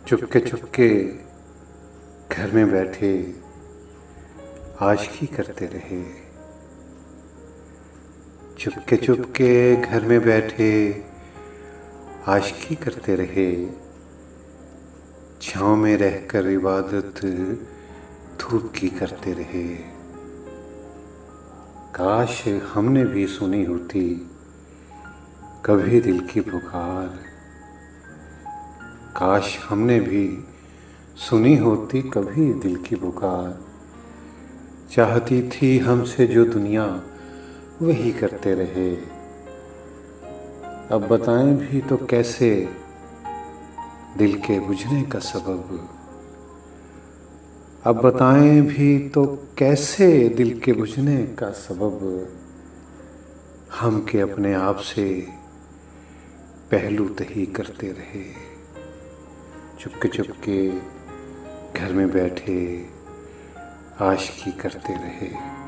चुपके चुपके घर में बैठे आशिकी करते रहे। चुपके चुपके घर में बैठे आशिकी करते रहे। छाँव में रहकर इबादत धूप की करते रहे। काश हमने भी सुनी होती कभी दिल की पुकार। काश हमने भी सुनी होती कभी दिल की पुकार। चाहती थी हमसे जो दुनिया वही करते रहे। अब बताएं भी तो कैसे दिल के बुझने का सबब। अब बताएं भी तो कैसे दिल के बुझने का सबब। हम के अपने आप से पहलू तही करते रहे। चुपके चुपके घर में बैठे आशिकी करते रहे।